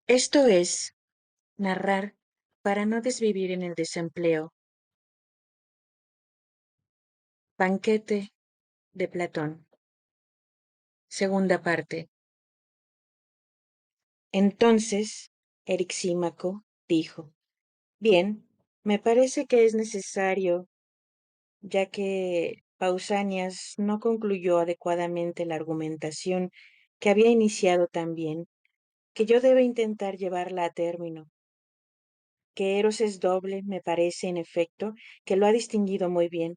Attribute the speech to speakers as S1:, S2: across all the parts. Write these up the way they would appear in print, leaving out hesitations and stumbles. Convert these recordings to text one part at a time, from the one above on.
S1: Esto es, narrar para no desvivir en el desempleo. Banquete de Platón. Segunda parte. Entonces, Erixímaco dijo, bien, me parece que es necesario, ya que Pausanias no concluyó adecuadamente la argumentación que había iniciado tan bien, que yo deba intentar llevarla a término. Que Eros es doble, me parece, en efecto, que lo ha distinguido muy bien,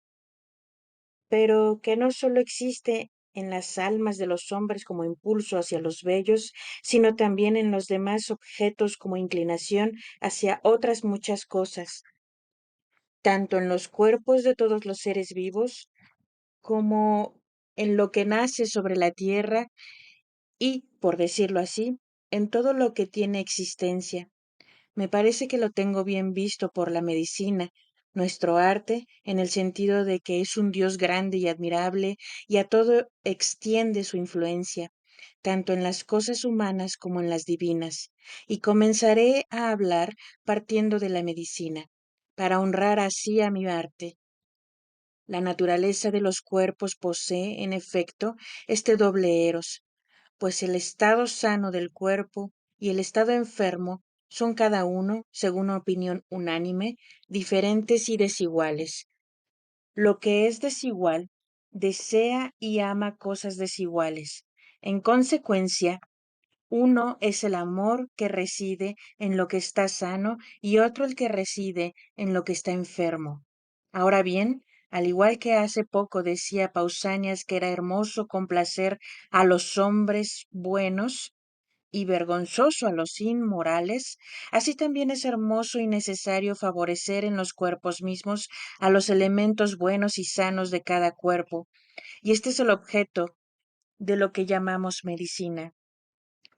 S1: pero que no sólo existe en las almas de los hombres como impulso hacia los bellos, sino también en los demás objetos como inclinación hacia otras muchas cosas, tanto en los cuerpos de todos los seres vivos como en lo que nace sobre la tierra y, por decirlo así, en todo lo que tiene existencia. Me parece que lo tengo bien visto por la medicina, nuestro arte, en el sentido de que es un Dios grande y admirable y a todo extiende su influencia, tanto en las cosas humanas como en las divinas. Y comenzaré a hablar partiendo de la medicina, para honrar así a mi arte. La naturaleza de los cuerpos posee, en efecto, este doble eros, pues el estado sano del cuerpo y el estado enfermo son cada uno, según opinión unánime, diferentes y desiguales. Lo que es desigual desea y ama cosas desiguales. En consecuencia, uno es el amor que reside en lo que está sano y otro el que reside en lo que está enfermo. Ahora bien, al igual que hace poco decía Pausanias que era hermoso complacer a los hombres buenos y vergonzoso a los inmorales, así también es hermoso y necesario favorecer en los cuerpos mismos a los elementos buenos y sanos de cada cuerpo, y este es el objeto de lo que llamamos medicina.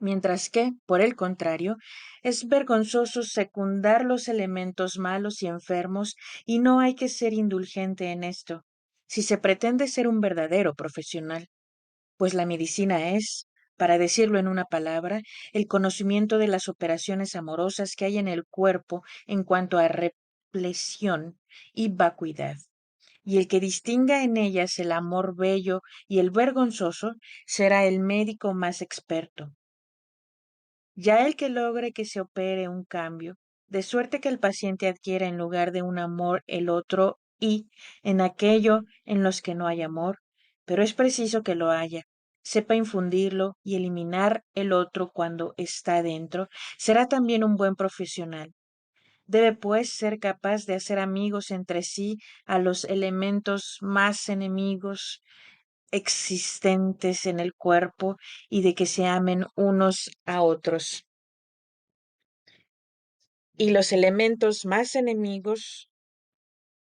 S1: Mientras que, por el contrario, es vergonzoso secundar los elementos malos y enfermos, y no hay que ser indulgente en esto, si se pretende ser un verdadero profesional, pues la medicina es, para decirlo en una palabra, el conocimiento de las operaciones amorosas que hay en el cuerpo en cuanto a repleción y vacuidad. Y el que distinga en ellas el amor bello y el vergonzoso será el médico más experto. Ya el que logre que se opere un cambio, de suerte que el paciente adquiera en lugar de un amor el otro y, en aquello en los que no hay amor, pero es preciso que lo haya, sepa infundirlo y eliminar el otro cuando está dentro, será también un buen profesional. Debe, pues, ser capaz de hacer amigos entre sí a los elementos más enemigos existentes en el cuerpo y de que se amen unos a otros. Y los elementos más enemigos,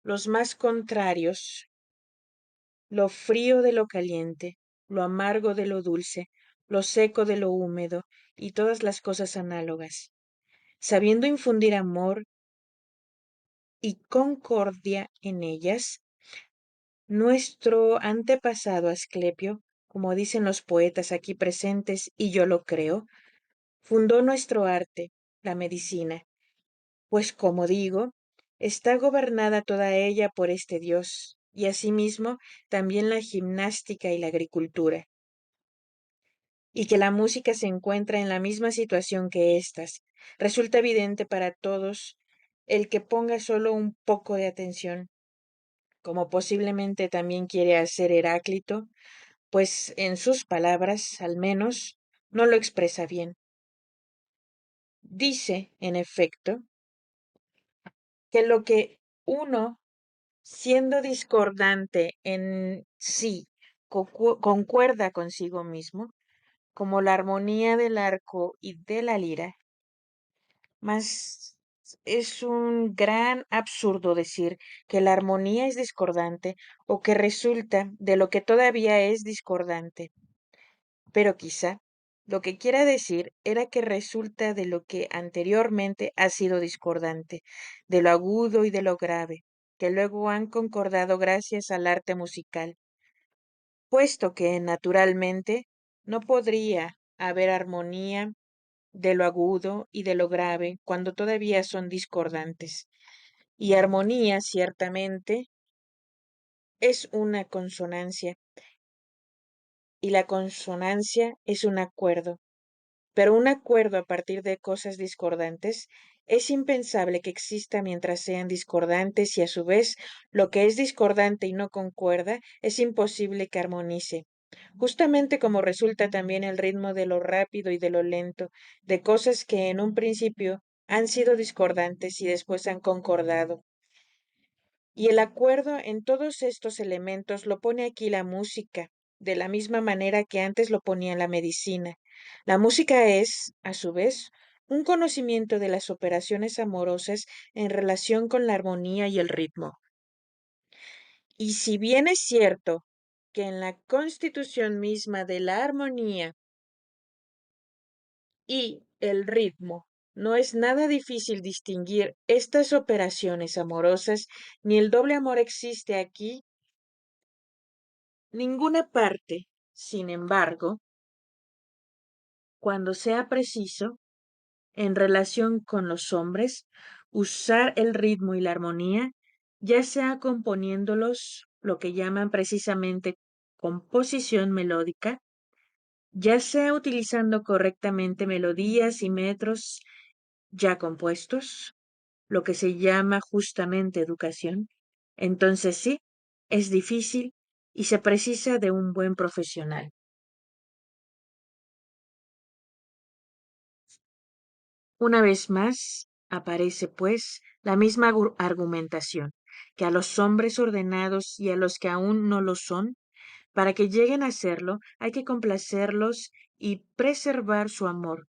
S1: los más contrarios, lo frío de lo caliente, lo amargo de lo dulce, lo seco de lo húmedo, y todas las cosas análogas. Sabiendo infundir amor y concordia en ellas, nuestro antepasado Asclepio, como dicen los poetas aquí presentes, y yo lo creo, fundó nuestro arte, la medicina, pues como digo, está gobernada toda ella por este Dios, y asimismo también la gimnástica y la agricultura, y que la música se encuentra en la misma situación que éstas. Resulta evidente para todos el que ponga solo un poco de atención, como posiblemente también quiere hacer Heráclito, pues en sus palabras, al menos, no lo expresa bien. Dice, en efecto, que lo que uno siendo discordante en sí, concuerda consigo mismo, como la armonía del arco y de la lira, mas es un gran absurdo decir que la armonía es discordante o que resulta de lo que todavía es discordante. Pero quizá lo que quiera decir era que resulta de lo que anteriormente ha sido discordante, de lo agudo y de lo grave, que luego han concordado gracias al arte musical, puesto que naturalmente no podría haber armonía de lo agudo y de lo grave cuando todavía son discordantes. Y armonía, ciertamente, es una consonancia, y la consonancia es un acuerdo. Pero un acuerdo a partir de cosas discordantes es impensable que exista mientras sean discordantes y a su vez lo que es discordante y no concuerda es imposible que armonice. Justamente como resulta también el ritmo de lo rápido y de lo lento, de cosas que en un principio han sido discordantes y después han concordado. Y el acuerdo en todos estos elementos lo pone aquí la música, de la misma manera que antes lo ponía la medicina. La música es, a su vez, un conocimiento de las operaciones amorosas en relación con la armonía y el ritmo. Y si bien es cierto que en la constitución misma de la armonía y el ritmo no es nada difícil distinguir estas operaciones amorosas, ni el doble amor existe aquí ninguna parte, sin embargo, cuando sea preciso, en relación con los hombres, usar el ritmo y la armonía, ya sea componiéndolos, lo que llaman precisamente composición melódica, ya sea utilizando correctamente melodías y metros ya compuestos, lo que se llama justamente educación, entonces sí, es difícil y se precisa de un buen profesional. Una vez más, aparece, pues, la misma argumentación, que a los hombres ordenados y a los que aún no lo son, para que lleguen a serlo, hay que complacerlos y preservar su amor.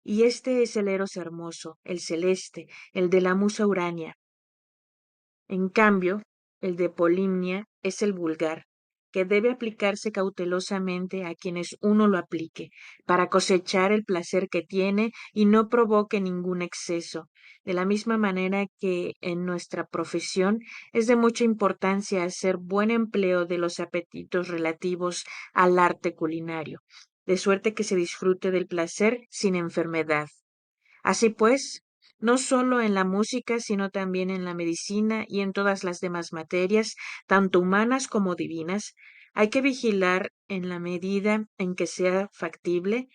S1: Y este es el Eros hermoso, el celeste, el de la musa Urania. En cambio, el de Polimnia es el vulgar, que debe aplicarse cautelosamente a quienes uno lo aplique, para cosechar el placer que tiene y no provoque ningún exceso, de la misma manera que en nuestra profesión es de mucha importancia hacer buen empleo de los apetitos relativos al arte culinario, de suerte que se disfrute del placer sin enfermedad. Así pues, no solo en la música, sino también en la medicina y en todas las demás materias, tanto humanas como divinas, hay que vigilar en la medida en que sea factible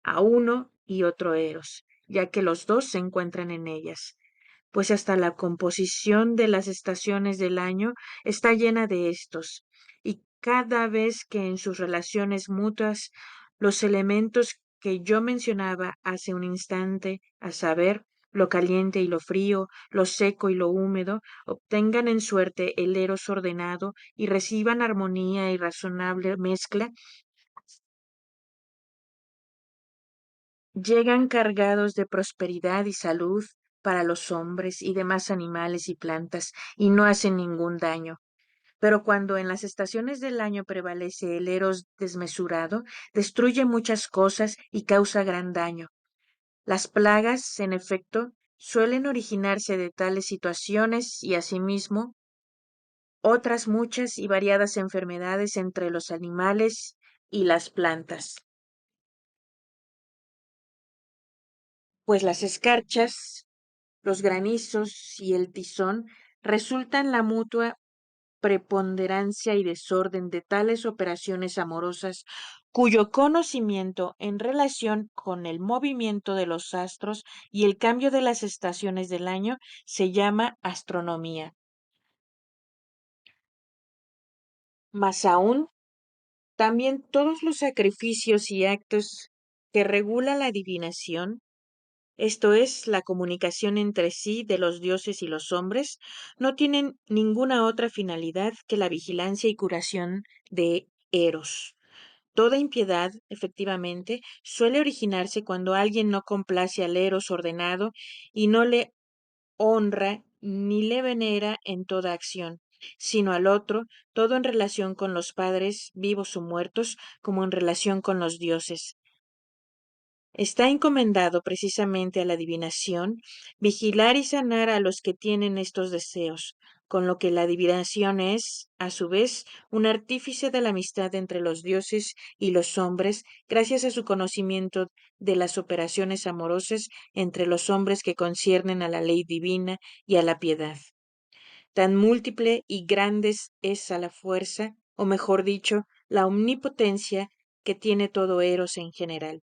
S1: a uno y otro eros, ya que los dos se encuentran en ellas, pues hasta la composición de las estaciones del año está llena de estos, y cada vez que en sus relaciones mutuas los elementos que yo mencionaba hace un instante, a saber, lo caliente y lo frío, lo seco y lo húmedo, obtengan en suerte el eros ordenado y reciban armonía y razonable mezcla, llegan cargados de prosperidad y salud para los hombres y demás animales y plantas, y no hacen ningún daño. Pero cuando en las estaciones del año prevalece el eros desmesurado, destruye muchas cosas y causa gran daño. Las plagas, en efecto, suelen originarse de tales situaciones y asimismo otras muchas y variadas enfermedades entre los animales y las plantas. Pues las escarchas, los granizos y el tizón resultan la mutua preponderancia y desorden de tales operaciones amorosas cuyo conocimiento en relación con el movimiento de los astros y el cambio de las estaciones del año se llama astronomía. Más aún, también todos los sacrificios y actos que regula la adivinación, esto es, la comunicación entre sí de los dioses y los hombres, no tienen ninguna otra finalidad que la vigilancia y curación de Eros. Toda impiedad, efectivamente, suele originarse cuando alguien no complace al Eros ordenado y no le honra ni le venera en toda acción, sino al otro, todo en relación con los padres, vivos o muertos, como en relación con los dioses. Está encomendado precisamente a la adivinación vigilar y sanar a los que tienen estos deseos, con lo que la adivinación es, a su vez, un artífice de la amistad entre los dioses y los hombres, gracias a su conocimiento de las operaciones amorosas entre los hombres que conciernen a la ley divina y a la piedad. Tan múltiple y grande es a la fuerza, o mejor dicho, la omnipotencia que tiene todo Eros en general.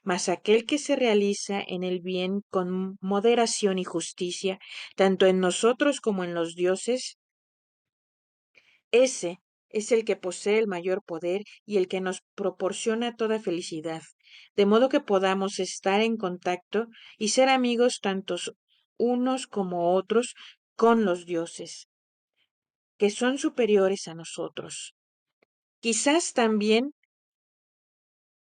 S1: Mas aquel que se realiza en el bien con moderación y justicia, tanto en nosotros como en los dioses, ese es el que posee el mayor poder y el que nos proporciona toda felicidad, de modo que podamos estar en contacto y ser amigos tantos unos como otros con los dioses, que son superiores a nosotros. Quizás también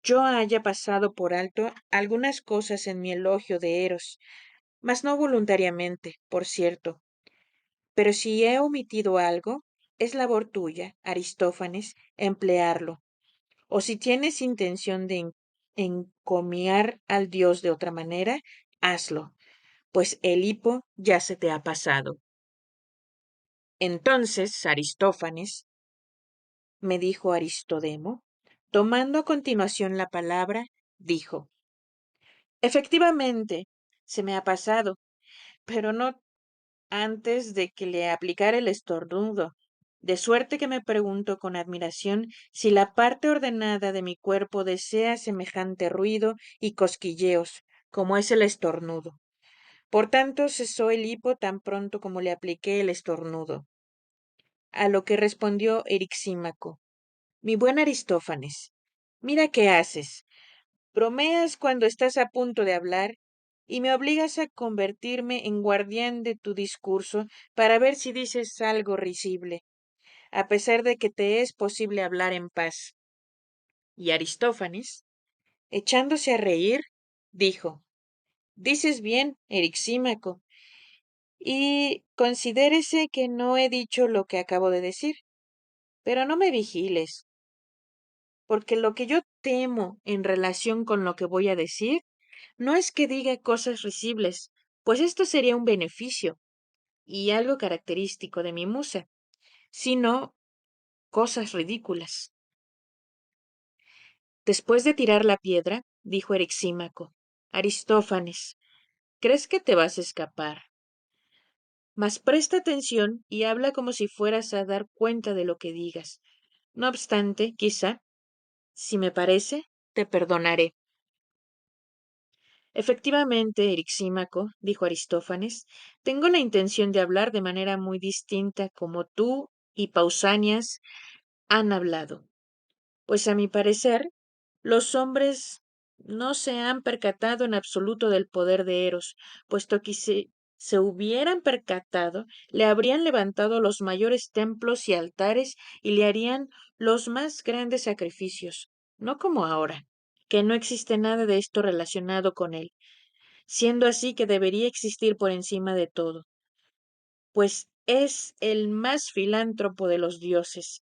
S1: yo haya pasado por alto algunas cosas en mi elogio de Eros, mas no voluntariamente, por cierto. Pero si he omitido algo, es labor tuya, Aristófanes, emplearlo. O si tienes intención de encomiar al dios de otra manera, hazlo, pues el hipo ya se te ha pasado. Entonces, Aristófanes, me dijo Aristodemo, tomando a continuación la palabra, dijo, efectivamente, se me ha pasado, pero no antes de que le aplicara el estornudo, de suerte que me pregunto con admiración si la parte ordenada de mi cuerpo desea semejante ruido y cosquilleos, como es el estornudo. Por tanto, cesó el hipo tan pronto como le apliqué el estornudo. A lo que respondió Erixímaco, mi buen Aristófanes, mira qué haces. Bromeas cuando estás a punto de hablar y me obligas a convertirme en guardián de tu discurso para ver si dices algo risible, a pesar de que te es posible hablar en paz. Y Aristófanes, echándose a reír, dijo, dices bien, Erixímaco, y considérese que no he dicho lo que acabo de decir, pero no me vigiles, porque lo que yo temo en relación con lo que voy a decir no es que diga cosas risibles, pues esto sería un beneficio y algo característico de mi musa, sino cosas ridículas. Después de tirar la piedra, dijo Erixímaco, Aristófanes, ¿crees que te vas a escapar? Mas presta atención y habla como si fueras a dar cuenta de lo que digas. No obstante, quizá, si me parece, te perdonaré. Efectivamente, Erixímaco, dijo Aristófanes, tengo la intención de hablar de manera muy distinta como tú y Pausanias han hablado, pues a mi parecer, los hombres no se han percatado en absoluto del poder de Eros, puesto que si se hubieran percatado, le habrían levantado los mayores templos y altares y le harían los más grandes sacrificios, no como ahora, que no existe nada de esto relacionado con él, siendo así que debería existir por encima de todo, pues es el más filántropo de los dioses,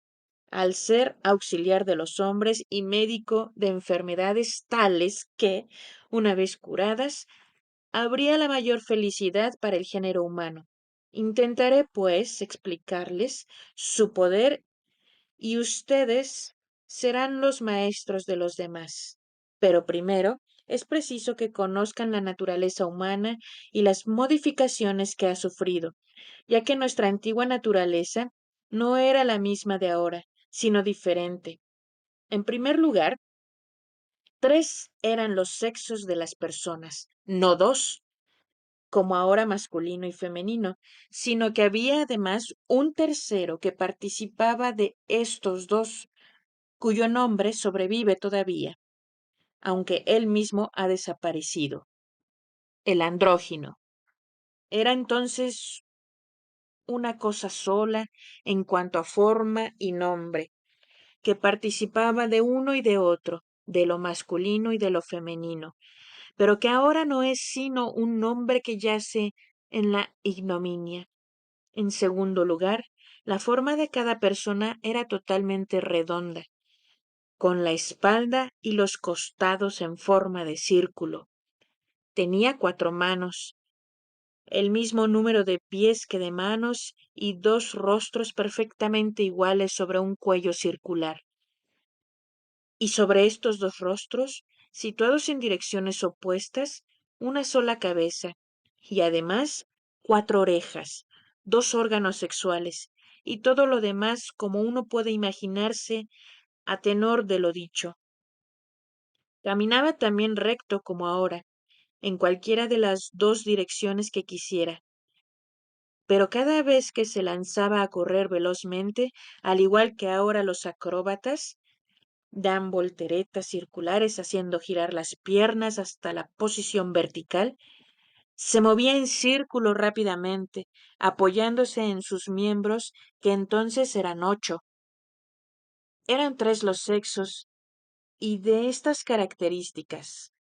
S1: al ser auxiliar de los hombres y médico de enfermedades tales que, una vez curadas, habría la mayor felicidad para el género humano. Intentaré, pues, explicarles su poder y ustedes serán los maestros de los demás. Pero primero es preciso que conozcan la naturaleza humana y las modificaciones que ha sufrido, ya que nuestra antigua naturaleza no era la misma de ahora, sino diferente. En primer lugar, tres eran los sexos de las personas, no dos, como ahora masculino y femenino, sino que había además un tercero que participaba de estos dos, cuyo nombre sobrevive todavía, aunque él mismo ha desaparecido, el andrógino. Era entonces una cosa sola en cuanto a forma y nombre, que participaba de uno y de otro, de lo masculino y de lo femenino, pero que ahora no es sino un nombre que yace en la ignominia. En segundo lugar, la forma de cada persona era totalmente redonda, con la espalda y los costados en forma de círculo. Tenía 4 manos, el mismo número de pies que de manos y dos rostros perfectamente iguales sobre un cuello circular. Y sobre estos dos rostros, situados en direcciones opuestas, una sola cabeza, y además 4 orejas, 2 órganos sexuales, y todo lo demás como uno puede imaginarse a tenor de lo dicho. Caminaba también recto como ahora, en cualquiera de las dos direcciones que quisiera, pero cada vez que se lanzaba a correr velozmente, al igual que ahora los acróbatas, dan volteretas circulares haciendo girar las piernas hasta la posición vertical, se movía en círculo rápidamente, apoyándose en sus miembros, que entonces eran 8. Eran 3 los sexos, y de estas características,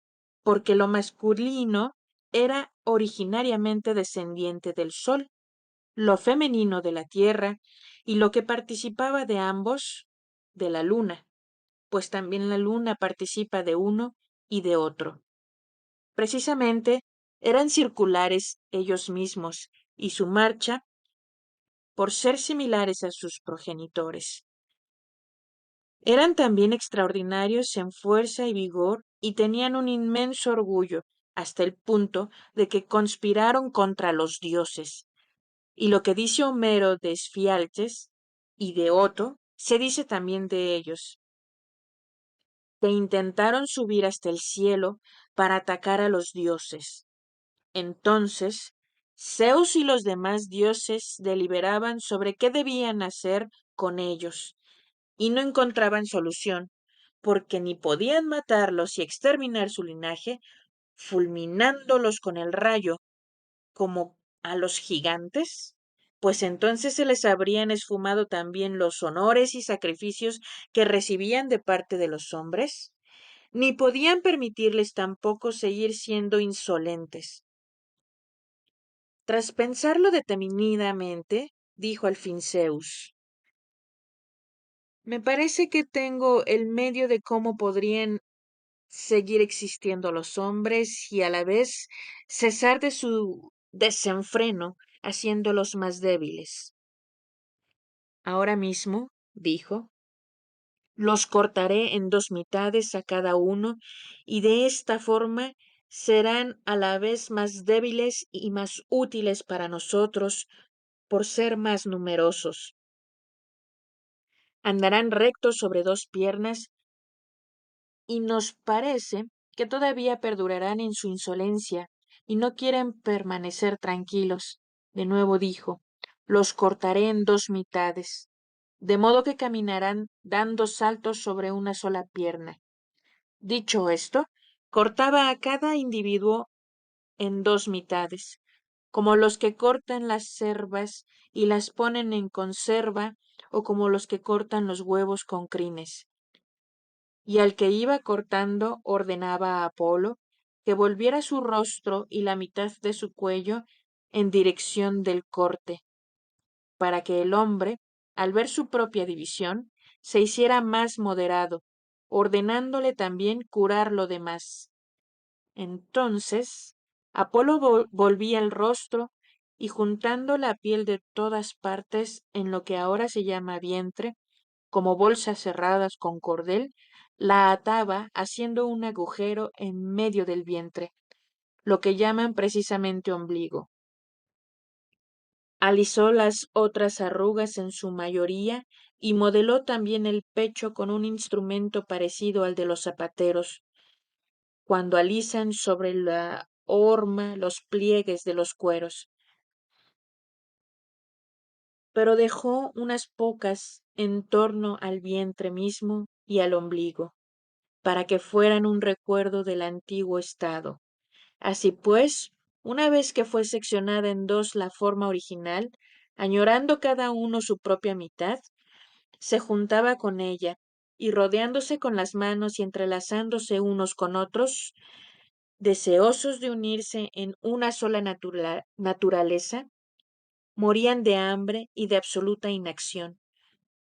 S1: porque lo masculino era originariamente descendiente del Sol, lo femenino de la Tierra, y lo que participaba de ambos, de la Luna, pues también la Luna participa de uno y de otro. Precisamente eran circulares ellos mismos, y su marcha, por ser similares a sus progenitores. Eran también extraordinarios en fuerza y vigor y tenían un inmenso orgullo, hasta el punto de que conspiraron contra los dioses. Y lo que dice Homero de Esfialtes y de Oto, se dice también de ellos, que intentaron subir hasta el cielo para atacar a los dioses. Entonces, Zeus y los demás dioses deliberaban sobre qué debían hacer con ellos, y no encontraban solución, porque ni podían matarlos y exterminar su linaje, fulminándolos con el rayo, como a los gigantes, pues entonces se les habrían esfumado también los honores y sacrificios que recibían de parte de los hombres, ni podían permitirles tampoco seguir siendo insolentes. Tras pensarlo detenidamente, dijo al fin Zeus: me parece que tengo el medio de cómo podrían seguir existiendo los hombres y a la vez cesar de su desenfreno, haciéndolos más débiles. Ahora mismo, dijo, los cortaré en 2 mitades a cada uno, y de esta forma serán a la vez más débiles y más útiles para nosotros por ser más numerosos. Andarán rectos sobre 2 piernas, y nos parece que todavía perdurarán en su insolencia y no quieren permanecer tranquilos. De nuevo dijo, los cortaré en 2 mitades, de modo que caminarán dando saltos sobre una sola pierna. Dicho esto, cortaba a cada individuo en 2 mitades, como los que cortan las cervas y las ponen en conserva, o como los que cortan los huevos con crines. Y al que iba cortando ordenaba a Apolo que volviera su rostro y la mitad de su cuello en dirección del corte, para que el hombre, al ver su propia división, se hiciera más moderado, ordenándole también curar lo demás. Entonces Apolo volvía el rostro y juntando la piel de todas partes en lo que ahora se llama vientre, como bolsas cerradas con cordel, la ataba haciendo un agujero en medio del vientre, lo que llaman precisamente ombligo. Alisó las otras arrugas en su mayoría y modeló también el pecho con un instrumento parecido al de los zapateros, cuando alisan sobre la horma los pliegues de los cueros. Pero dejó unas pocas en torno al vientre mismo y al ombligo, para que fueran un recuerdo del antiguo estado. Así pues, una vez que fue seccionada en dos la forma original, añorando cada uno su propia mitad, se juntaba con ella, y rodeándose con las manos y entrelazándose unos con otros, deseosos de unirse en una sola naturaleza, morían de hambre y de absoluta inacción,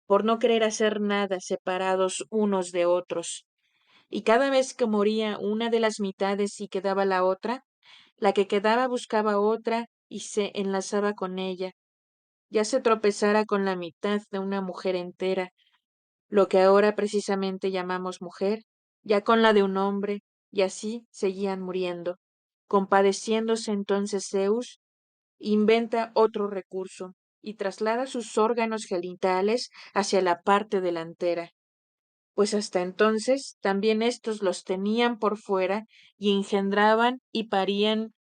S1: por no querer hacer nada separados unos de otros. Y cada vez que moría una de las mitades y quedaba la otra, la que quedaba buscaba otra
S2: y se enlazaba con ella, ya se tropezara con la mitad de una mujer entera, lo que ahora precisamente llamamos mujer, ya con la de un hombre, y así seguían muriendo. Compadeciéndose entonces Zeus, inventa otro recurso y traslada sus órganos genitales hacia la parte delantera, pues hasta entonces también éstos los tenían por fuera y engendraban y parían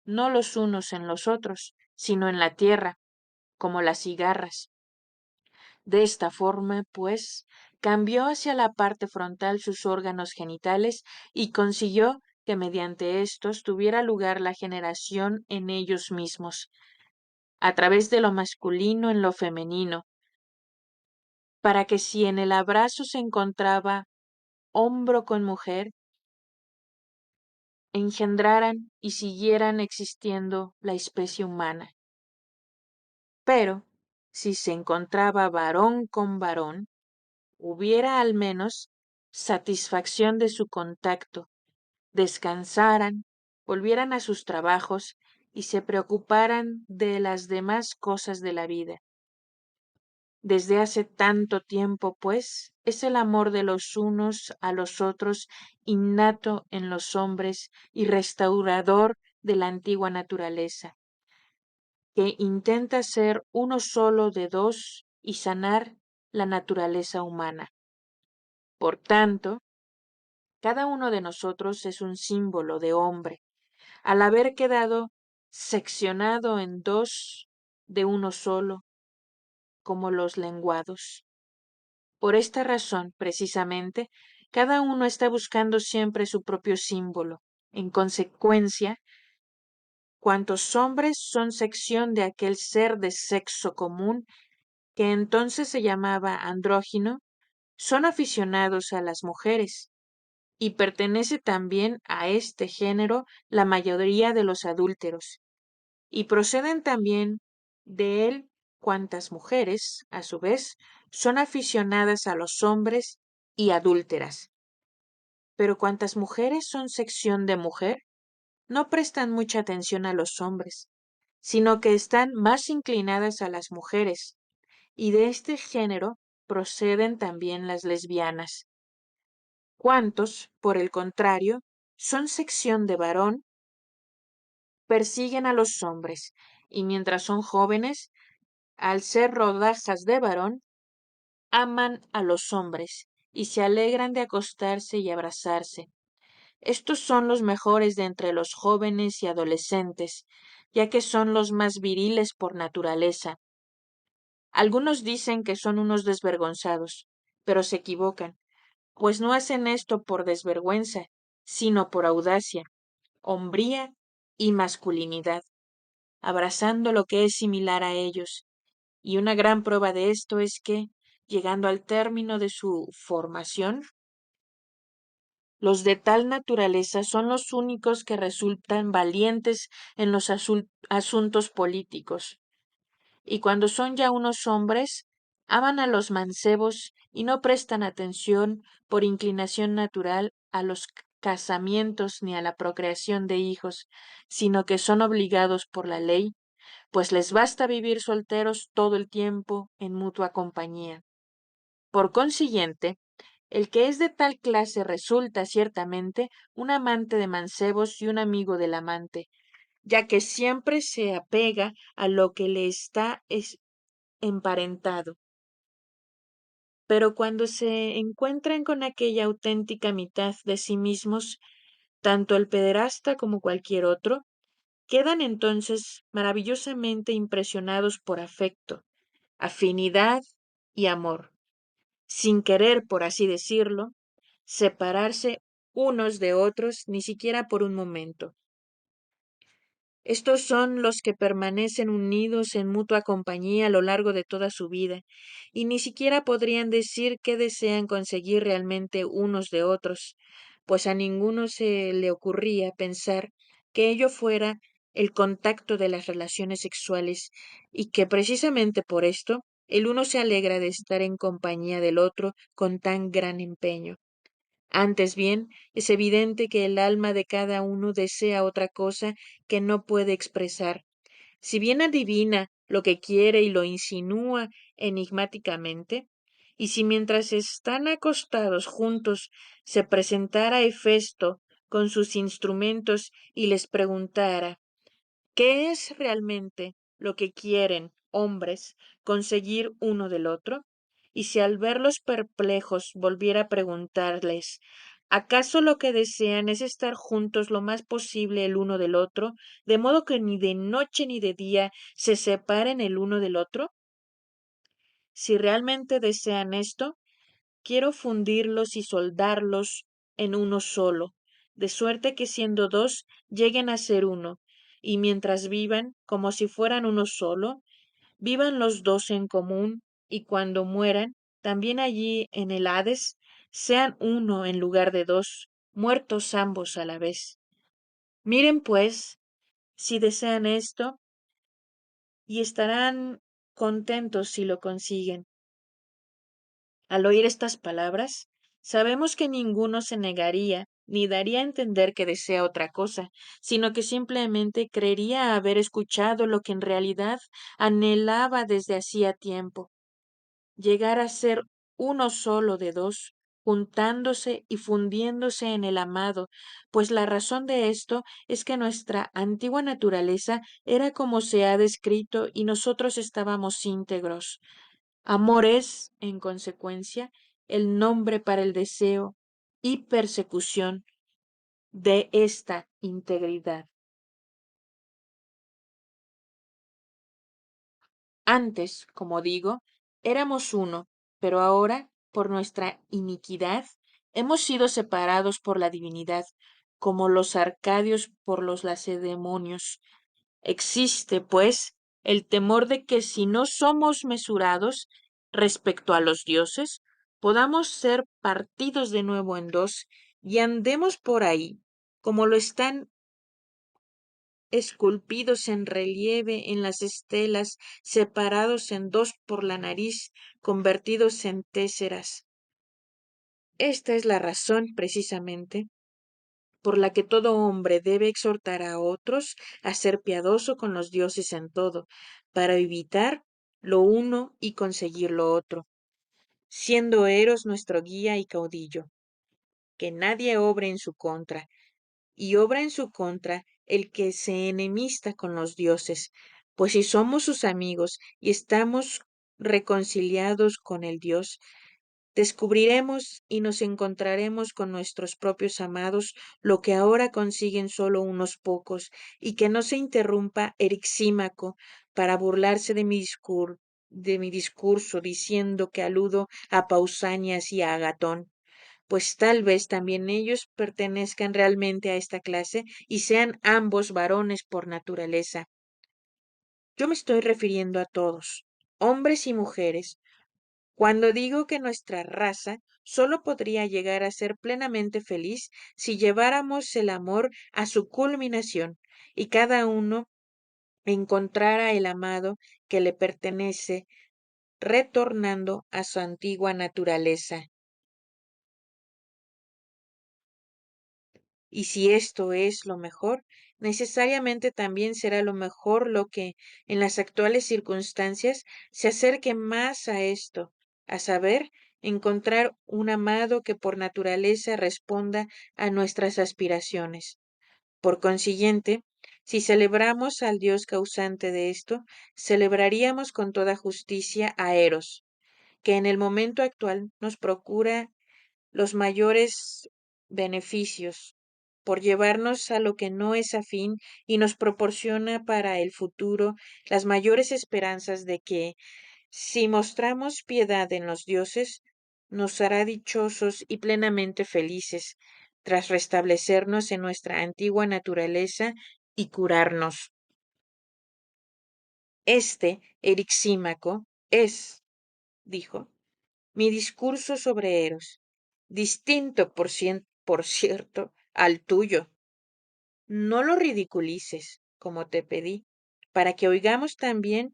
S2: no los unos en los otros, sino en la tierra, como las cigarras. De esta forma, pues, cambió hacia la parte frontal sus órganos genitales y consiguió que mediante estos tuviera lugar la generación en ellos mismos, a través de lo masculino en lo femenino, para que si en el abrazo se encontraba hombro con mujer, engendraran y siguieran existiendo la especie humana. Pero, si se encontraba varón con varón, hubiera al menos satisfacción de su contacto, descansaran, volvieran a sus trabajos y se preocuparan de las demás cosas de la vida. Desde hace tanto tiempo, pues, es el amor de los unos a los otros innato en los hombres y restaurador de la antigua naturaleza, que intenta ser uno solo de dos y sanar la naturaleza humana. Por tanto, cada uno de nosotros es un símbolo de hombre, al haber quedado seccionado en dos de uno solo, como los lenguados. Por esta razón, precisamente, cada uno está buscando siempre su propio símbolo. En consecuencia, cuantos hombres son sección de aquel ser de sexo común, que entonces se llamaba andrógino, son aficionados a las mujeres, y pertenece también a este género la mayoría de los adúlteros, y proceden también de él cuantas mujeres, a su vez, son aficionadas a los hombres y adúlteras. Pero cuantas mujeres son sección de mujer, no prestan mucha atención a los hombres, sino que están más inclinadas a las mujeres, y de este género proceden también las lesbianas. Cuantos, por el contrario, son sección de varón, persiguen a los hombres, y mientras son jóvenes, al ser rodajas de varón, aman a los hombres, y se alegran de acostarse y abrazarse. Estos son los mejores de entre los jóvenes y adolescentes, ya que son los más viriles por naturaleza. Algunos dicen que son unos desvergonzados, pero se equivocan, pues no hacen esto por desvergüenza, sino por audacia, hombría y masculinidad, abrazando lo que es similar a ellos. Y una gran prueba de esto es que, llegando al término de su formación, los de tal naturaleza son los únicos que resultan valientes en los asuntos políticos, y cuando son ya unos hombres, aman a los mancebos y no prestan atención por inclinación natural a los casamientos ni a la procreación de hijos, sino que son obligados por la ley, pues les basta vivir solteros todo el tiempo en mutua compañía. Por consiguiente, el que es de tal clase resulta ciertamente un amante de mancebos y un amigo del amante, ya que siempre se apega a lo que le está emparentado. Pero cuando se encuentran con aquella auténtica mitad de sí mismos, tanto el pederasta como cualquier otro, quedan entonces maravillosamente impresionados por afecto, afinidad y amor, sin querer, por así decirlo, separarse unos de otros ni siquiera por un momento. Estos son los que permanecen unidos en mutua compañía a lo largo de toda su vida, y ni siquiera podrían decir qué desean conseguir realmente unos de otros, pues a ninguno se le ocurría pensar que ello fuera el contacto de las relaciones sexuales, y que precisamente por esto el uno se alegra de estar en compañía del otro con tan gran empeño. Antes bien, es evidente que el alma de cada uno desea otra cosa que no puede expresar, Si bien adivina lo que quiere y lo insinúa enigmáticamente, y si mientras están acostados juntos se presentara Hefesto con sus instrumentos y les preguntara ¿qué es realmente lo que quieren, hombres, conseguir uno del otro? Y si al verlos perplejos volviera a preguntarles, ¿acaso lo que desean es estar juntos lo más posible el uno del otro, de modo que ni de noche ni de día se separen el uno del otro? Si realmente desean esto, quiero fundirlos y soldarlos en uno solo, de suerte que siendo dos lleguen a ser uno, y mientras vivan como si fueran uno solo, vivan los dos en común, y cuando mueran, también allí en el Hades, sean uno en lugar de dos, muertos ambos a la vez. Miren, pues, si desean esto, y estarán contentos si lo consiguen. Al oír estas palabras, sabemos que ninguno se negaría ni daría a entender que desea otra cosa, sino que simplemente creería haber escuchado lo que en realidad anhelaba desde hacía tiempo, llegar a ser uno solo de dos, juntándose y fundiéndose en el amado, pues la razón de esto es que nuestra antigua naturaleza era como se ha descrito y nosotros estábamos íntegros. Amor es, en consecuencia, el nombre para el deseo y persecución de esta integridad. Antes, como digo, éramos uno, pero ahora, por nuestra iniquidad, hemos sido separados por la divinidad, como los arcadios por los lacedemonios. Existe, pues, el temor de que si no somos mesurados respecto a los dioses, podamos ser partidos de nuevo en dos y andemos por ahí, como lo están esculpidos en relieve en las estelas, separados en dos por la nariz, convertidos en téseras. Esta es la razón, precisamente, por la que todo hombre debe exhortar a otros a ser piadoso con los dioses en todo, para evitar lo uno y conseguir lo otro, siendo Eros nuestro guía y caudillo, que nadie obre en su contra, y obra en su contra el que se enemista con los dioses, pues si somos sus amigos y estamos reconciliados con el Dios, descubriremos y nos encontraremos con nuestros propios amados, lo que ahora consiguen solo unos pocos, y que no se interrumpa Erixímaco para burlarse de mi discurso, diciendo que aludo a Pausanias y a Agatón, pues tal vez también ellos pertenezcan realmente a esta clase y sean ambos varones por naturaleza. Yo me estoy refiriendo a todos, hombres y mujeres, cuando digo que nuestra raza solo podría llegar a ser plenamente feliz si lleváramos el amor a su culminación y cada uno encontrara el amado que le pertenece retornando a su antigua naturaleza. Y si esto es lo mejor, necesariamente también será lo mejor lo que, en las actuales circunstancias, se acerque más a esto, a saber, encontrar un amado que por naturaleza responda a nuestras aspiraciones. Por consiguiente, si celebramos al Dios causante de esto, celebraríamos con toda justicia a Eros, que en el momento actual nos procura los mayores beneficios por llevarnos a lo que no es afín y nos proporciona para el futuro las mayores esperanzas de que, si mostramos piedad en los dioses, nos hará dichosos y plenamente felices, tras restablecernos en nuestra antigua naturaleza y curarnos. Este Erixímaco es, dijo, mi discurso sobre Eros, distinto por cierto al tuyo. No lo ridiculices, como te pedí, para que oigamos también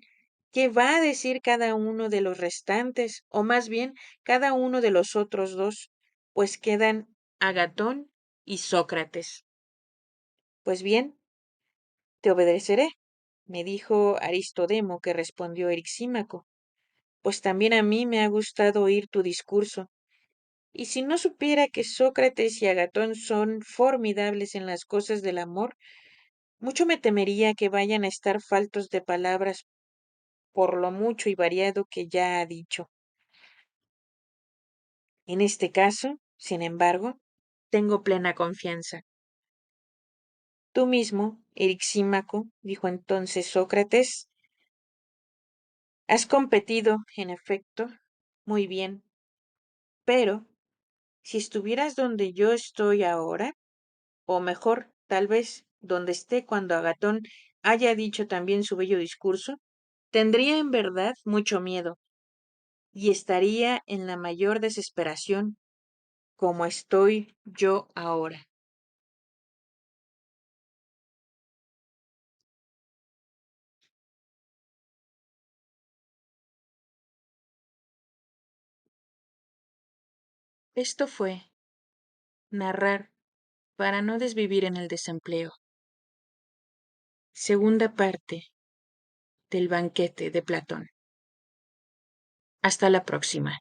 S2: qué va a decir cada uno de los restantes, o más bien cada uno de los otros dos, pues quedan Agatón y Sócrates. Pues bien, te obedeceré.
S1: me dijo Aristodemo, que respondió Erixímaco, pues también a mí me ha gustado oír tu discurso. Y si no supiera que Sócrates y Agatón son formidables en las cosas del amor, mucho me temería que vayan a estar faltos de palabras por lo mucho y variado que ya ha dicho. En este caso, sin embargo, tengo plena confianza. Tú mismo, Erixímaco, dijo entonces Sócrates, has competido, en efecto, muy bien, pero si estuvieras donde yo estoy ahora, o mejor, tal vez, donde esté cuando Agatón haya dicho también su bello discurso, tendría en verdad mucho miedo, y estaría en la mayor desesperación, como estoy yo ahora. Esto fue narrar para no desvivir en el desempleo. Segunda parte del banquete de Platón. Hasta la próxima.